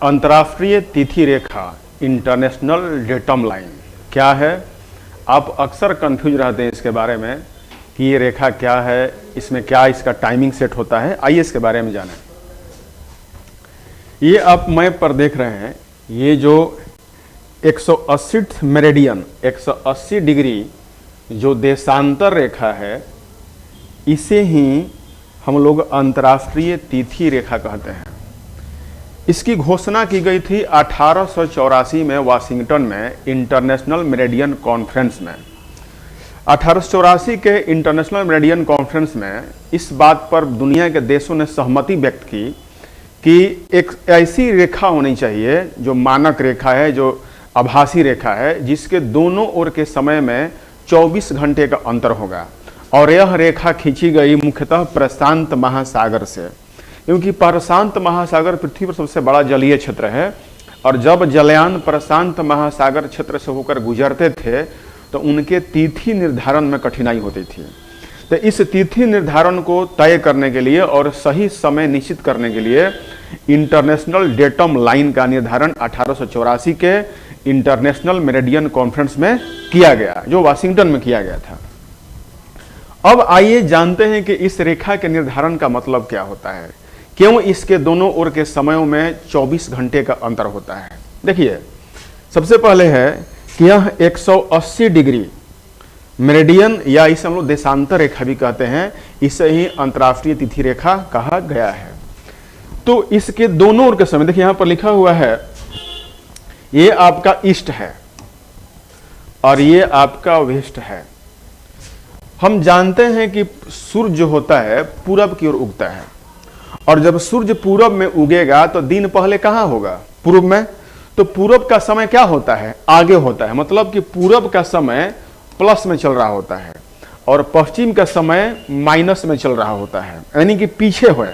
अंतर्राष्ट्रीय तिथि रेखा international datum line क्या है? आप अक्सर कंफ्यूज रहते हैं इसके बारे में कि ये रेखा क्या है, इसमें क्या इसका टाइमिंग सेट होता है। आइए इसके बारे में जानें। ये आप मैप पर देख रहे हैं, ये जो 180 मेरिडियन 180 डिग्री जो देशांतर रेखा है, इसे ही हम लोग अंतर्राष्ट्रीय तिथि रेखा कहते हैं। इसकी घोषणा की गई थी 1884 में वाशिंगटन में इंटरनेशनल मेरिडियन कॉन्फ्रेंस में। 1884 के इंटरनेशनल मेरिडियन कॉन्फ्रेंस में इस बात पर दुनिया के देशों ने सहमति व्यक्त की कि एक ऐसी रेखा होनी चाहिए जो मानक रेखा है, जो आभासी रेखा है, जिसके दोनों ओर के समय में 24 घंटे का अंतर होगा। और यह रेखा खींची गई मुख्यतः प्रशांत महासागर से, क्योंकि प्रशांत महासागर पृथ्वी पर सबसे बड़ा जलीय क्षेत्र है। और जब जलयान प्रशांत महासागर क्षेत्र से होकर गुजरते थे तो उनके तिथि निर्धारण में कठिनाई होती थी। तो इस तिथि निर्धारण को तय करने के लिए और सही समय निश्चित करने के लिए इंटरनेशनल डेटम लाइन का निर्धारण 1884 के इंटरनेशनल मेरिडियन कॉन्फ्रेंस में किया गया, जो वाशिंगटन में किया गया था। अब आइए जानते हैं कि इस रेखा के निर्धारण का मतलब क्या होता है, क्यों इसके दोनों ओर के समयों में 24 घंटे का अंतर होता है। देखिए, सबसे पहले है कि यह 180 डिग्री मेरिडियन, या इसे हम लोग देशांतर रेखा भी कहते हैं, इसे ही अंतर्राष्ट्रीय तिथि रेखा कहा गया है। तो इसके दोनों ओर के समय, देखिए यहां पर लिखा हुआ है, ये आपका ईस्ट है और ये आपका वेस्ट है। हम जानते हैं कि सूर्य जो होता है पूरब की ओर उगता है, और जब सूर्य पूरब में उगेगा तो दिन पहले कहाँ होगा? पूर्व में। तो पूरब का समय क्या होता है? आगे होता है। मतलब कि पूरब का समय प्लस में चल रहा होता है और पश्चिम का समय माइनस में चल रहा होता है, यानी कि पीछे हुए।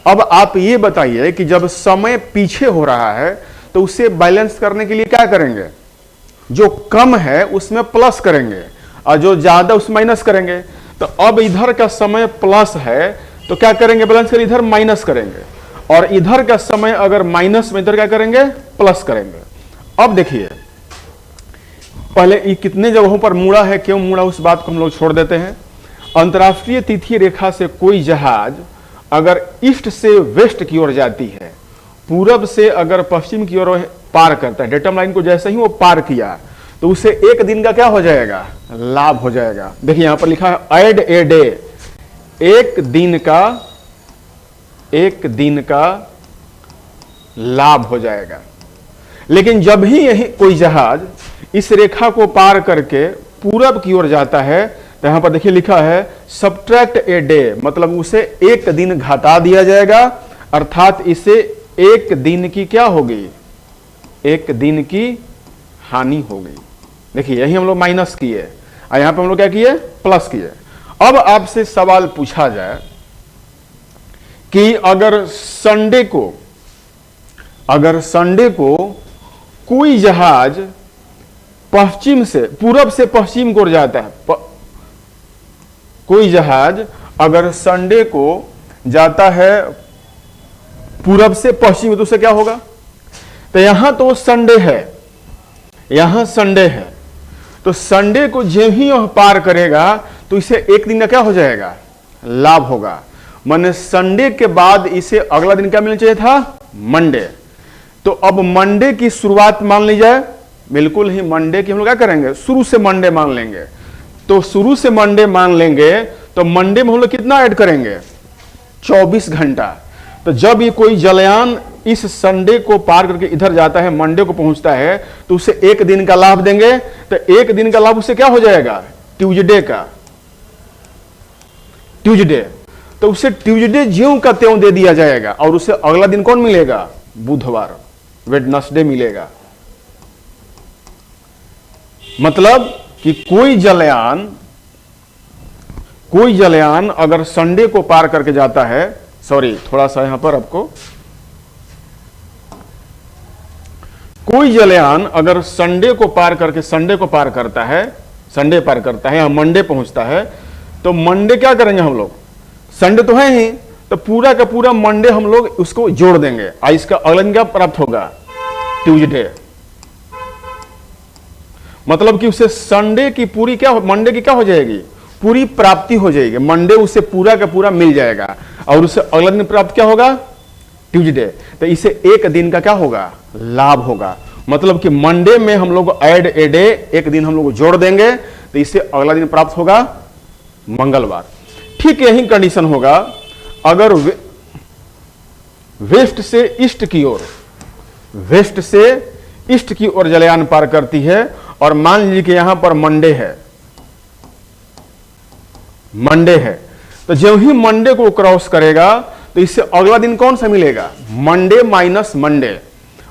अब आप ये बताइए कि जब समय पीछे हो रहा है तो उसे बैलेंस करने के लिए क्या करेंगे? जो कम है उसमें प्लस करेंगे और जो ज्यादा उसमें माइनस करेंगे। तो अब इधर का समय प्लस है तो क्या करेंगे? बैलेंस कर इधर माइनस करेंगे, और इधर का समय अगर माइनस में, इधर क्या करेंगे? प्लस करेंगे। अब देखिए, पहले ये कितने जगहों पर मुड़ा है, क्यों मुड़ा, उस बात को हम लोग छोड़ देते हैं। अंतर्राष्ट्रीय तिथि रेखा से कोई जहाज अगर ईस्ट से वेस्ट की ओर जाती है, पूरब से अगर पश्चिम की ओर पार करता है, डेटम लाइन को जैसे ही वो पार किया तो उसे एक दिन का क्या हो जाएगा? लाभ हो जाएगा। देखिए यहां पर लिखा है ऐड ए डे, एक दिन का लाभ हो जाएगा। लेकिन जब ही यही कोई जहाज इस रेखा को पार करके पूरब की ओर जाता है तो यहां पर देखिए लिखा है सब्ट्रैक्ट ए डे, मतलब उसे एक दिन घटा दिया जाएगा, अर्थात इसे एक दिन की क्या होगी? एक दिन की हानि होगी। देखिए यही हम लोग माइनस किए और यहां पे हम लोग क्या किए? प्लस किए। अब आपसे सवाल पूछा जाए कि अगर संडे को कोई जहाज पूरब से पश्चिम की ओर जाता है, कोई जहाज अगर संडे को जाता है पूरब से पश्चिम, तो उसे क्या होगा? तो यहां तो संडे है, यहां संडे है, तो संडे को जब ही वह पार करेगा तो इसे एक दिन का क्या हो जाएगा? लाभ होगा। माने संडे के बाद इसे अगला दिन क्या मिलना चाहिए था? मंडे। तो अब मंडे की शुरुआत मान ली जाए, बिल्कुल ही मंडे की हम लोग क्या करेंगे? शुरू से मंडे मान लेंगे। तो शुरू से मंडे मान लेंगे तो मंडे में हम लोग कितना ऐड करेंगे? 24 घंटा। तो जब ये कोई जलयान इस संडे को पार करके इधर जाता है, मंडे को पहुंचता है, तो उसे एक दिन का लाभ देंगे। तो एक दिन का लाभ उसे क्या हो जाएगा? ट्यूसडे का, ट्यूसडे। तो उसे ट्यूसडे ज्यों का त्यों दे दिया जाएगा और उसे अगला दिन कौन मिलेगा? बुधवार, वेडनेसडे मिलेगा। मतलब कि कोई जलयान अगर संडे को पार करके जाता है, सॉरी थोड़ा सा यहां पर आपको, कोई जलयान अगर संडे को पार करता है या मंडे पहुंचता है, तो मंडे क्या करेंगे हम लोग? संडे तो है ही, तो पूरा का पूरा मंडे हम लोग उसको जोड़ देंगे। इसका अगला दिन क्या प्राप्त होगा? ट्यूसडे। मतलब कि उसे संडे की पूरी क्या, मंडे की क्या हो जाएगी? पूरी प्राप्ति हो जाएगी। मंडे उसे पूरा का पूरा मिल जाएगा और उसे अगला दिन प्राप्त क्या होगा? ट्यूसडे। तो इसे एक दिन का क्या होगा? लाभ होगा। मतलब कि मंडे में हम लोग ऐड ए डे, एक दिन हम लोग जोड़ देंगे तो इसे अगला दिन प्राप्त होगा मंगलवार। ठीक यही कंडीशन होगा अगर वेस्ट से ईस्ट की ओर, वेस्ट से ईस्ट की ओर जलयान पार करती है और मान लीजिए कि यहां पर मंडे है, मंडे है, तो जब ही मंडे को क्रॉस करेगा तो इससे अगला दिन कौन सा मिलेगा? Monday minus Monday.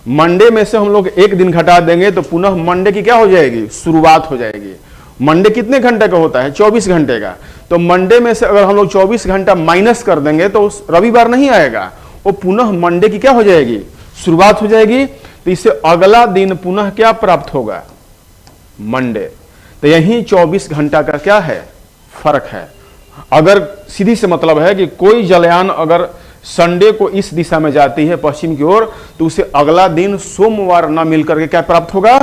मंडे में से हम लोग एक दिन घटा देंगे तो पुनः मंडे की क्या हो जाएगी? शुरुआत हो जाएगी। मंडे कितने घंटे का होता है? 24 घंटे का। तो मंडे में से अगर हम लोग 24 घंटा माइनस कर देंगे तो रविवार नहीं आएगा, वो पुनः मंडे की क्या हो जाएगी? शुरुआत हो जाएगी। तो इससे अगला दिन पुनः क्या प्राप्त होगा? मंडे। तो यही 24 घंटा का क्या है? फर्क है। अगर सीधी से मतलब है कि कोई जलयान अगर संडे को इस दिशा में जाती है पश्चिम की ओर, तो उसे अगला दिन सोमवार ना मिलकर के क्या प्राप्त होगा?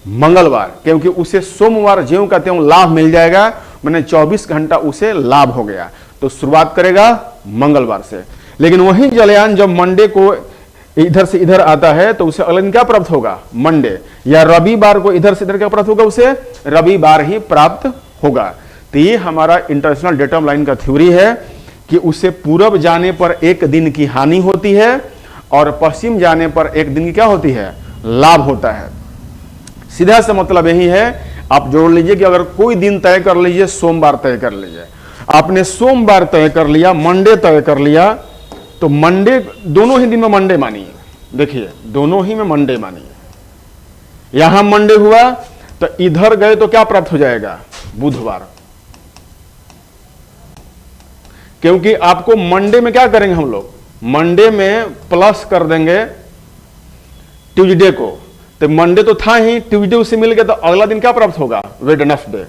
मंगलवार। क्योंकि उसे सोमवार ज्यों का त्यों लाभ मिल जाएगा, मैंने 24 घंटा उसे लाभ हो गया, तो शुरुआत करेगा मंगलवार से। लेकिन वही जलयान जब मंडे को इधर से इधर आता है तो उसे अगले दिन क्या प्राप्त होगा? मंडे। या रविवार को इधर से इधर क्या प्राप्त होगा? उसे रविवार ही प्राप्त होगा। तो ये हमारा इंटरनेशनल डेटम लाइन का थ्योरी है कि उसे पूरब जाने पर एक दिन की हानि होती है और पश्चिम जाने पर एक दिन की क्या होती है? लाभ होता है। सीधा सा मतलब यही है। आप जोड़ लीजिए कि अगर कोई दिन तय कर लीजिए, सोमवार तय कर लीजिए, आपने सोमवार तय कर लिया, मंडे तय कर लिया, तो मंडे दोनों ही दिन में मंडे मानिए। देखिए दोनों ही में मंडे मानिए। यहां मंडे हुआ तो इधर गए तो क्या प्राप्त हो जाएगा? बुधवार। क्योंकि आपको मंडे में क्या करेंगे हम लोग? मंडे में प्लस कर देंगे ट्यूसडे को। तो मंडे तो था ही, ट्यूसडे उससे मिल गया तो अगला दिन क्या प्राप्त होगा? वेडनेसडे।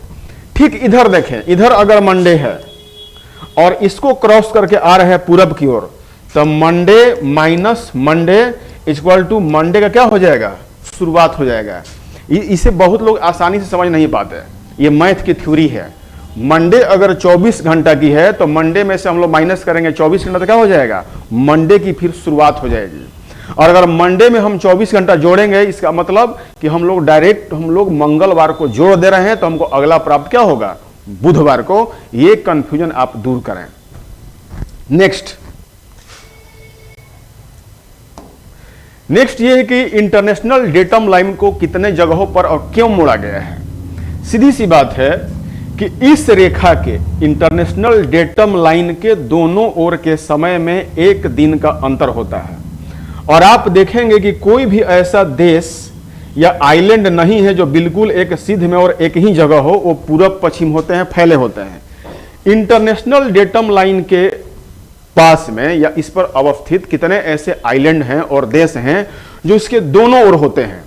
ठीक इधर देखें, इधर अगर मंडे है और इसको क्रॉस करके आ रहे हैं पूरब की ओर, तो Monday minus Monday equal to Monday का क्या हो जाएगा? शुरुआत हो जाएगा। इसे बहुत लोग आसानी से समझ नहीं पाते। ये मैथ की थ्योरी है। मंडे अगर 24 घंटा की है तो मंडे में से हम लोग माइनस करेंगे 24 घंटा, तो क्या हो जाएगा? मंडे की फिर शुरुआत हो जाएगी। और अगर मंडे में हम 24 घंटा जोड़ेंगे, इसका मतलब कि हम लोग डायरेक्ट हम लोग मंगलवार को जोड़ दे रहे हैं, तो हमको अगला प्राप्त क्या होगा? बुधवार को। ये कंफ्यूजन आप दूर करें। नेक्स्ट ये है कि इंटरनेशनल डेटम लाइन को कितने जगहों पर और क्यों मोड़ा गया है। सीधी सी बात है कि इस रेखा के, इंटरनेशनल डेटम लाइन के दोनों ओर के समय में एक दिन का अंतर होता है। और आप देखेंगे कि कोई भी ऐसा देश या आइलैंड नहीं है जो बिल्कुल एक सिद्ध में और एक ही जगह हो, वो पूरब पश्चिम होते हैं, फैले होते हैं। इंटरनेशनल डेटम लाइन के पास में या इस पर अवस्थित कितने ऐसे आइलैंड हैं और देश हैं जो इसके दोनों ओर होते हैं।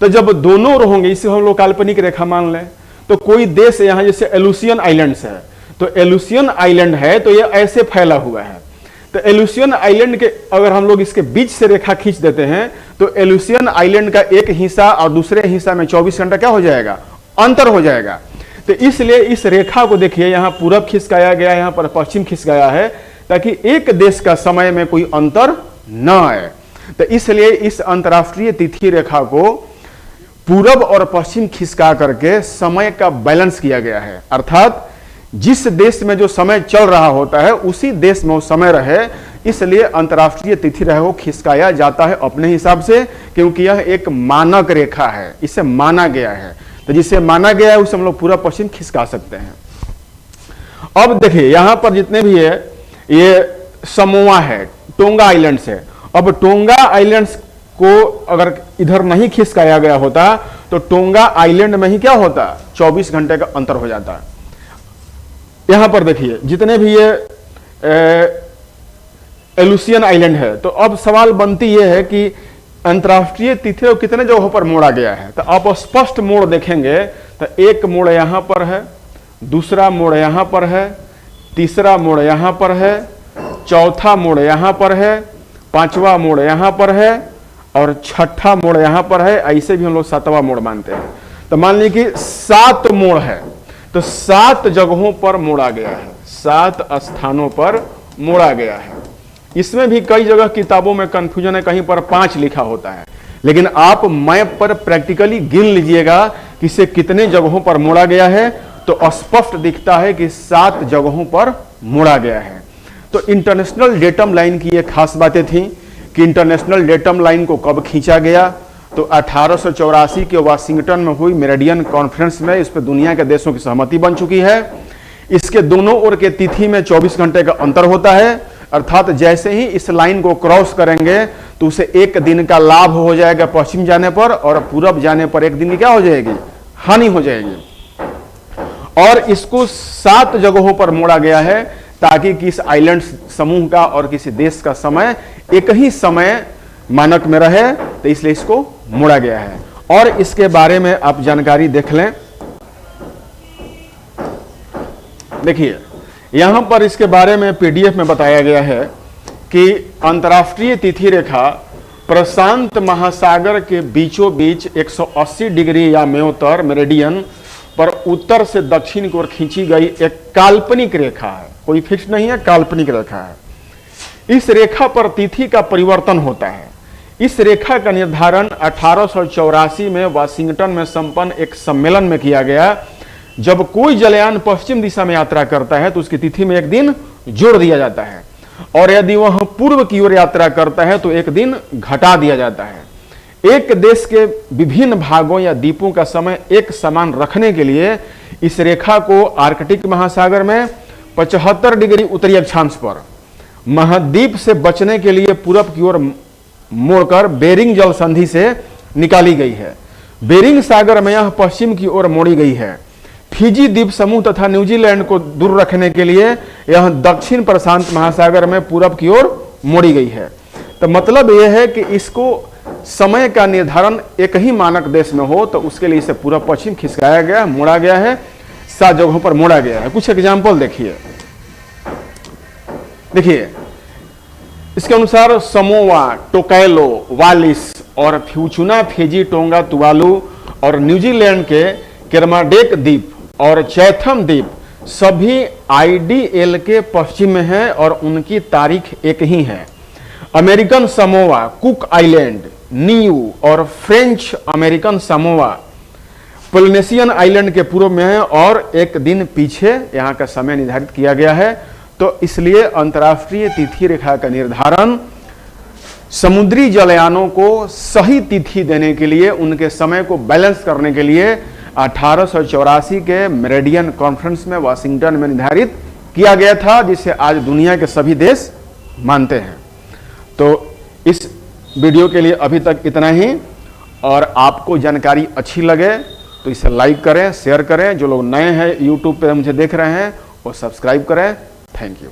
तो जब दोनों ओर होंगे, इसे हम लोग काल्पनिक रेखा मान लें, तो कोई देश यहां जैसे एलुसियन आइलैंड्स है, तो एलुसियन आइलैंड है तो ये ऐसे फैला हुआ है। तो एलुसियन आइलैंड के अगर हम लोग इसके बीच से रेखा खींच देते हैं तो एलुसियन आइलैंड का एक हिस्सा और दूसरे हिस्सा में 24 घंटा क्या हो जाएगा? अंतर हो जाएगा। तो इसलिए इस रेखा को देखिए, यहां पूरब खिसकाया गया, यहां पर पश्चिम खिसकाया है, ताकि एक देश का समय में कोई अंतर न आए। तो इसलिए इस अंतरराष्ट्रीय तिथि रेखा को पूरब और पश्चिम खिसका करके समय का बैलेंस किया गया है। अर्थात जिस देश में जो समय चल रहा होता है उसी देश में वो समय रहे, इसलिए अंतरराष्ट्रीय तिथि रेखा को खिसकाया जाता है अपने हिसाब से, क्योंकि यह एक मानक रेखा है, इसे माना गया है। तो जिसे माना गया है उसे हम लोग पूरब पश्चिम खिसका सकते हैं। अब देखिए यहां पर जितने भी है, ये समोआ है, टोंगा आइलैंड्स है। अब टोंगा आइलैंड्स को अगर इधर नहीं खिसकाया गया होता तो टोंगा आइलैंड में ही क्या होता? 24 घंटे का अंतर हो जाता। यहां पर देखिए जितने भी ये एलुसियन आइलैंड है, तो अब सवाल बनती यह है कि अंतरराष्ट्रीय तिथि को कितने जगहों पर मोड़ा गया है। तो आप स्पष्ट मोड़ देखेंगे तो एक मोड़ यहां पर है, दूसरा मोड़ यहां पर है, तीसरा मोड़ यहां पर है, चौथा मोड़ यहाँ पर है, पांचवा मोड़ यहाँ पर है और छठा मोड़ यहाँ पर है। ऐसे भी हम लोग सातवां मोड़ मानते हैं। तो मान लीजिए कि 7 मोड़ है, तो 7 जगहों पर मोड़ा गया है, 7 स्थानों पर मोड़ा गया है। इसमें भी कई जगह किताबों में कंफ्यूजन है, कहीं पर 5 लिखा होता है, लेकिन आप मैप पर प्रैक्टिकली गिन लीजिएगा कि इसे कितने जगहों पर मोड़ा गया है, तो स्पष्ट दिखता है कि 7 जगहों पर मोड़ा गया है। तो इंटरनेशनल डेटम लाइन की ये खास बातें थी कि इंटरनेशनल डेटम लाइन को कब खींचा गया, तो 1884 के वाशिंगटन में हुई मेरिडियन कॉन्फ्रेंस में इस पर दुनिया के देशों की सहमति बन चुकी है। इसके दोनों ओर के तिथि में 24 घंटे का अंतर होता है, अर्थात जैसे ही इस लाइन को क्रॉस करेंगे तो उसे 1 दिन का लाभ हो जाएगा पश्चिम जाने पर, और पूरब जाने पर 1 दिन की क्या हो जाएगी, हानि हो जाएगी। और इसको 7 जगहों पर मोड़ा गया है ताकि किस आइलैंड समूह का और किसी देश का समय एक ही समय मानक में रहे, तो इसलिए इसको मोड़ा गया है। और इसके बारे में आप जानकारी देख लें। देखिए यहां पर इसके बारे में पीडीएफ में बताया गया है कि अंतर्राष्ट्रीय तिथि रेखा प्रशांत महासागर के बीचों बीच 180 डिग्री या मेयोत्तर मेरिडियन पर उत्तर से दक्षिण की ओर खींची गई एक काल्पनिक रेखा है, कोई फिक्स नहीं है, काल्पनिक रेखा है। इस रेखा पर तिथि का परिवर्तन होता है। इस रेखा का निर्धारण 1884 में वाशिंगटन में संपन्न एक सम्मेलन में किया गया। जब कोई जलयान पश्चिम दिशा में यात्रा करता है तो उसकी तिथि में 1 दिन जोड़ दिया जाता है, और यदि वह पूर्व की ओर यात्रा करता है तो 1 दिन घटा दिया जाता है। एक देश के विभिन्न भागों या द्वीपों का समय एक समान रखने के लिए इस रेखा को आर्कटिक महासागर में 75 डिग्री उत्तरी अक्षांश पर महाद्वीप से बचने के लिए पूरब की ओर मोड़कर बेरिंग जल संधि से निकाली गई है। बेरिंग सागर में यह पश्चिम की ओर मोड़ी गई है। फिजी द्वीप समूह तथा न्यूजीलैंड को दूर रखने के लिए यह दक्षिण प्रशांत महासागर में पूरब की ओर मोड़ी गई है। तो मतलब यह है कि इसको समय का निर्धारण एक ही मानक देश में हो तो उसके लिए इसे पूरा पश्चिम खिसकाया गया, मोड़ा गया है, 7 जगहों पर मोड़ा गया है। कुछ एग्जाम्पल देखिए। इसके अनुसार समोआ, टोकैलो, वालिस और फ्यूचुना, फिजी, टोंगा, तुवालू और न्यूजीलैंड के केरमाडेक द्वीप और चैथम द्वीप सभी आईडीएल के पश्चिम में है और उनकी तारीख एक ही है। American Samoa, Cook Island, New और French American Samoa Polynesian Island के पूर्व में है और 1 दिन पीछे यहाँ का समय निर्धारित किया गया है। तो इसलिए अंतर्राष्ट्रीय तिथि रेखा का निर्धारण समुद्री जलयानों को सही तिथि देने के लिए, उनके समय को बैलेंस करने के लिए 1884 के मेरिडियन कॉन्फ्रेंस में वाशिंगटन में निर्धारित किया गया था, जिसे आज दुनिया के सभी देश मानते हैं। तो इस वीडियो के लिए अभी तक इतना ही, और आपको जानकारी अच्छी लगे तो इसे लाइक करें, शेयर करें। जो लोग नए हैं यूट्यूब पे मुझे देख रहे हैं वो सब्सक्राइब करें। Thank you.